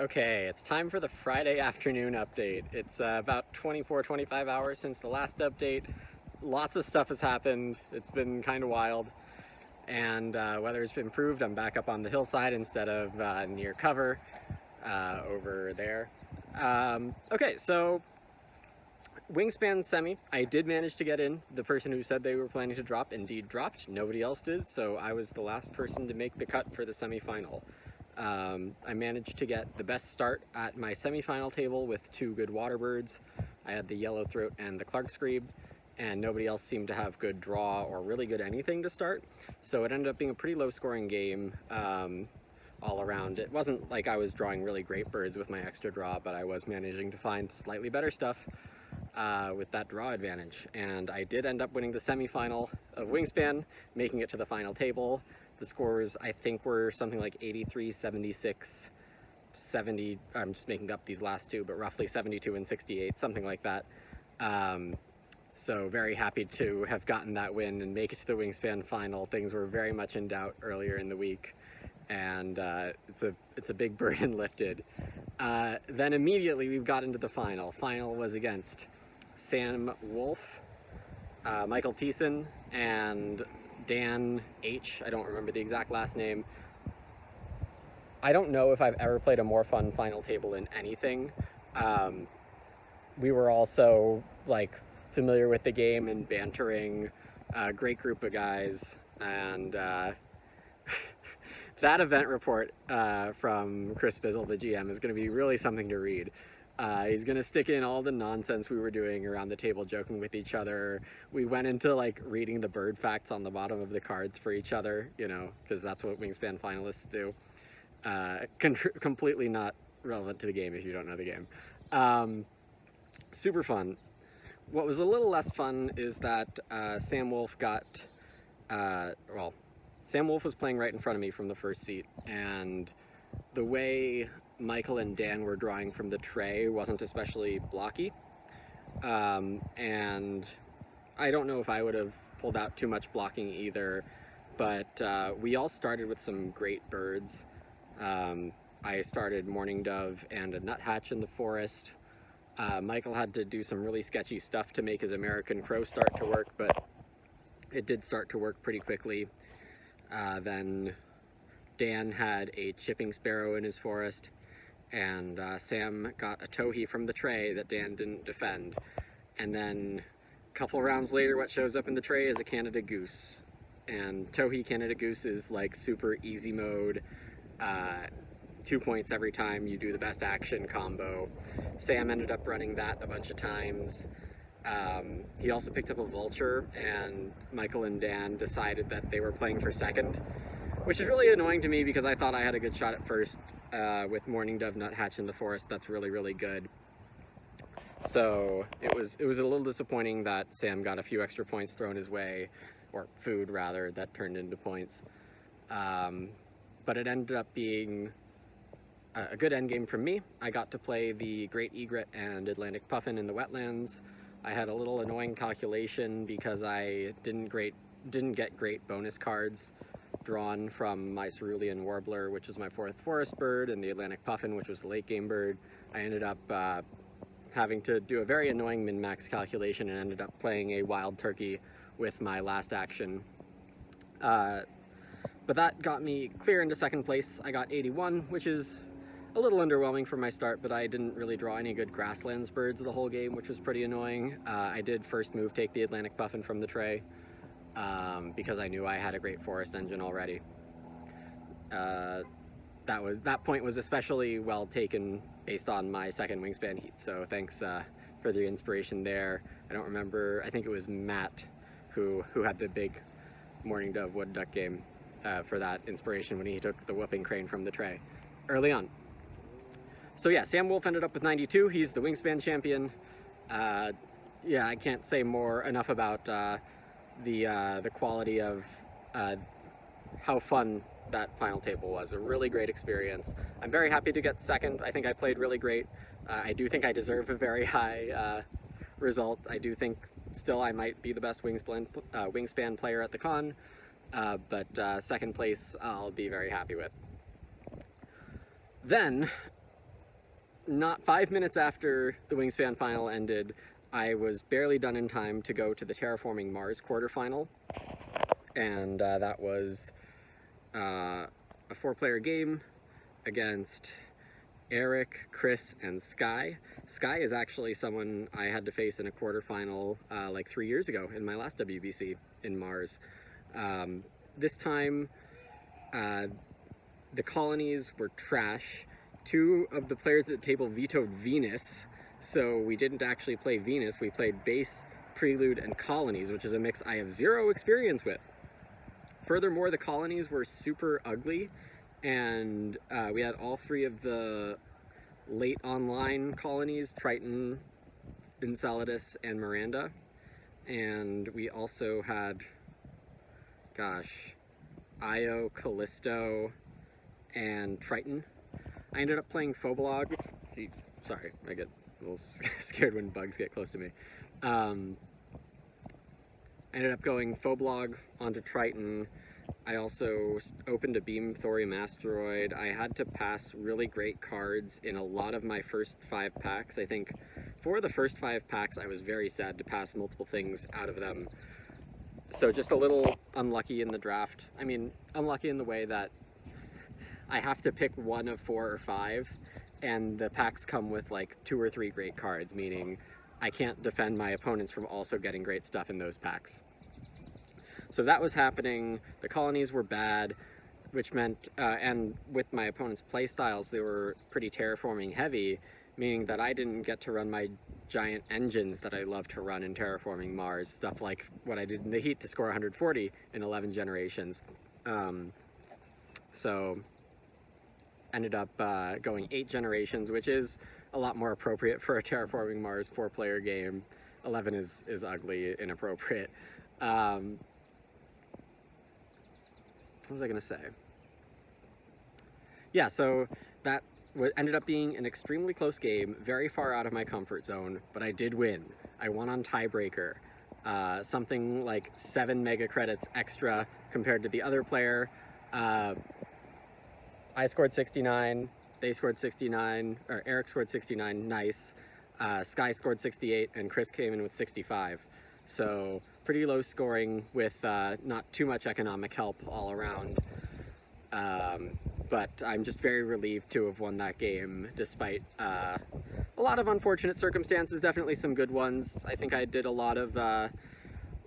Okay, it's time for the Friday afternoon update. It's about 25 hours since the last update. Lots of stuff has happened. It's been kind of wild. And weather's improved. I'm back up on the hillside instead of near cover over there. Okay, so wingspan semi, I did manage to get in. The person who said they were planning to drop indeed dropped. Nobody else did, so I was the last person to make the cut for the semifinal. I managed to get the best start at my semifinal table with two good waterbirds. I had the yellowthroat and the clarksgrebe, and nobody else seemed to have good draw or really good anything to start. So it ended up being a pretty low scoring game all around. It wasn't like I was drawing really great birds with my extra draw, but I was managing to find slightly better stuff with that draw advantage. And I did end up winning the semifinal of Wingspan, making it to the final table. The scores, I think, were something like 83, 76, 70, I'm just making up these last two, but roughly 72 and 68, something like that. So very happy to have gotten that win and make it to the Wingspan final. Things were very much in doubt earlier in the week, and it's a big burden lifted. Then immediately we got into the final. Final was against Sam Wolf, Michael Thiessen, and Dan H. I don't remember the exact last name. I don't know if I've ever played a more fun final table in anything. We were also like familiar with the game and bantering, great group of guys, and that event report from Chris Bizzle, the GM, is going to be really something to read. He's gonna stick in all the nonsense we were doing around the table, joking with each other. We went into like reading the bird facts on the bottom of the cards for each other, you know, because that's what Wingspan finalists do. Completely not relevant to the game if you don't know the game. Super fun. What was a little less fun is that Sam Wolf got, Sam Wolf was playing right in front of me from the first seat, and the way Michael and Dan were drawing from the tray wasn't especially blocky, and I don't know if I would have pulled out too much blocking either, but we all started with some great birds. I started Mourning Dove and a nuthatch in the forest. Michael had to do some really sketchy stuff to make his American Crow start to work, but it did start to work pretty quickly. Then Dan had a chipping sparrow in his forest, and Sam got a towhee from the tray that Dan didn't defend. And then a couple rounds later, what shows up in the tray is a Canada goose. And towhee Canada goose is like super easy mode, 2 points every time you do the best action combo. Sam ended up running that a bunch of times. He also picked up a vulture, and Michael and Dan decided that they were playing for second, which is really annoying to me because I thought I had a good shot at first with Mourning Dove Nuthatch in the forest. That's really, really good. So it was a little disappointing that Sam got a few extra points thrown his way, or food rather, that turned into points. But it ended up being a good endgame from me. I got to play the Great Egret and Atlantic Puffin in the wetlands. I had a little annoying calculation because I didn't get great bonus cards drawn from my Cerulean Warbler, which was my 4th forest bird, and the Atlantic Puffin, which was a late game bird. I ended up having to do a very annoying min-max calculation and ended up playing a wild turkey with my last action. But that got me clear into second place. I got 81, which is a little underwhelming for my start, but I didn't really draw any good grasslands birds the whole game, which was pretty annoying. I did first move take the Atlantic Puffin from the tray, because I knew I had a great forest engine already. That point was especially well taken based on my second Wingspan heat, so thanks for the inspiration there. I don't remember, I think it was Matt who had the big Mourning Dove Wood Duck game for that inspiration when he took the whooping crane from the tray early on. So yeah, Sam Wolf ended up with 92. He's the Wingspan champion. Yeah, I can't say enough about the quality of how fun that final table was. A really great experience. I'm very happy to get second. I think I played really great. I do think I deserve a very high result. I do think still I might be the best Wingspan player at the con, but second place I'll be very happy with. Then not 5 minutes after the Wingspan final ended, I was barely done in time to go to the Terraforming Mars quarterfinal, and that was a 4-player game against Eric, Chris, and Sky. Sky is actually someone I had to face in a quarterfinal like 3 years ago in my last WBC in Mars. This time, the colonies were trash. 2 of the players at the table vetoed Venus, so we didn't actually play Venus. We played Base, Prelude, and Colonies, which is a mix I have 0 experience with. Furthermore, the colonies were super ugly, and we had all 3 of the late online colonies, Triton, Enceladus, and Miranda. And we also had, gosh, Io, Callisto, and Triton. I ended up playing Phobolog. Sorry, I get a little scared when bugs get close to me. I ended up going Phobolog onto Triton. I also opened a Beam Thorium Asteroid. I had to pass really great cards in a lot of my first 5 packs. I think for the first 5 packs, I was very sad to pass multiple things out of them. So just a little unlucky in the draft. I mean, unlucky in the way that I have to pick 1 of 4 or 5, and the packs come with like 2 or 3 great cards, meaning I can't defend my opponents from also getting great stuff in those packs. So that was happening. The colonies were bad, which meant, and with my opponent's playstyles, they were pretty terraforming heavy, meaning that I didn't get to run my giant engines that I love to run in Terraforming Mars, stuff like what I did in the Heat to score 140 in 11 generations. So ended up going 8 generations, which is a lot more appropriate for a Terraforming Mars 4-player game. 11 is ugly, inappropriate. What was I gonna say? Yeah, so that ended up being an extremely close game, very far out of my comfort zone, but I did win. I won on tiebreaker. Something like 7 mega credits extra compared to the other player. I scored 69, they scored 69, or Eric scored 69, nice. Sky scored 68, and Chris came in with 65. So pretty low scoring with not too much economic help all around. But I'm just very relieved to have won that game, despite a lot of unfortunate circumstances, definitely some good ones. I think I did a lot of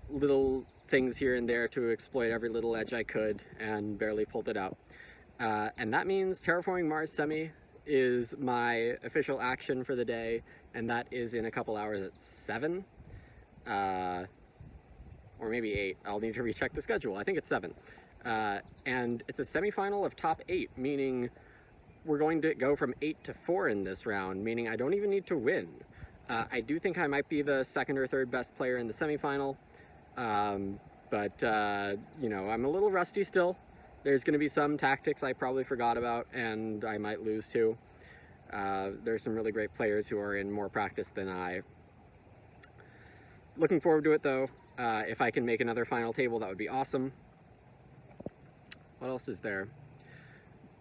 little things here and there to exploit every little edge I could, and barely pulled it out. And that means Terraforming Mars Semi is my official action for the day, and that is in a couple hours at 7. Or maybe 8. I'll need to recheck the schedule. I think it's 7. And it's a semifinal of top 8, meaning we're going to go from 8 to 4 in this round, meaning I don't even need to win. I do think I might be the 2nd or 3rd best player in the semifinal, but you know, I'm a little rusty still. There's going to be some tactics I probably forgot about, and I might lose to. There's some really great players who are in more practice than I. Looking forward to it though. If I can make another final table, that would be awesome. What else is there?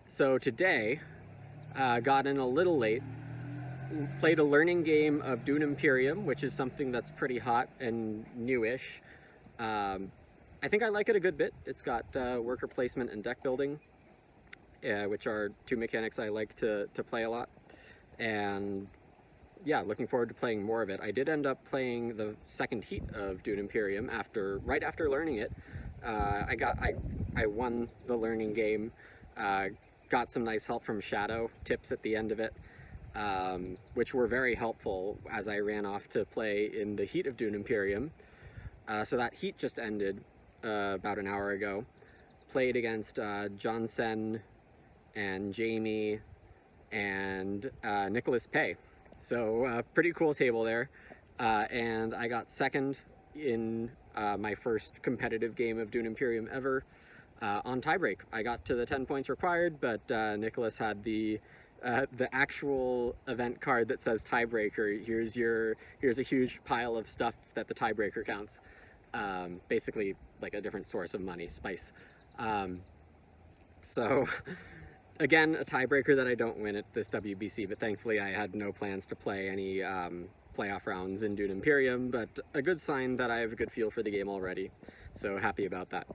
So today, got in a little late, played a learning game of Dune Imperium, which is something that's pretty hot and newish. I think I like it a good bit. It's got worker placement and deck building, which are 2 mechanics I like to play a lot. And yeah, looking forward to playing more of it. I did end up playing the 2nd heat of Dune Imperium right after learning it. I won the learning game, got some nice help from Shadow, tips at the end of it, which were very helpful as I ran off to play in the heat of Dune Imperium. So that heat just ended about an hour ago. Played against Johnson and Jamie and Nicholas Pay. So pretty cool table there. And I got 2nd in my first competitive game of Dune Imperium ever on tiebreak. I got to the 10 points required, but Nicholas had the actual event card that says tiebreaker. Here's a huge pile of stuff that the tiebreaker counts. Basically like a different source of money, spice. So Again, a tiebreaker that I don't win at this WBC, but thankfully I had no plans to play any playoff rounds in Dune Imperium, but a good sign that I have a good feel for the game already. So happy about that.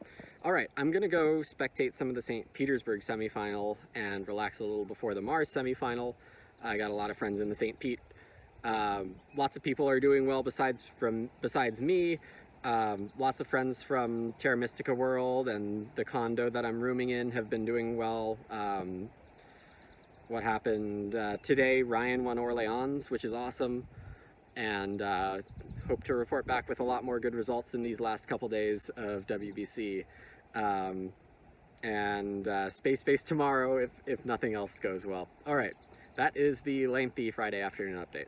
All right, I'm gonna go spectate some of the St. Petersburg semifinal and relax a little before the Mars semifinal. I got a lot of friends in the St. Pete. Lots of people are doing well besides me. Lots of friends from Terra Mystica World and the condo that I'm rooming in have been doing well. What happened today, Ryan won Orleans, which is awesome, and hope to report back with a lot more good results in these last couple days of WBC. Space tomorrow if nothing else goes well. All right, that is the lengthy Friday afternoon update.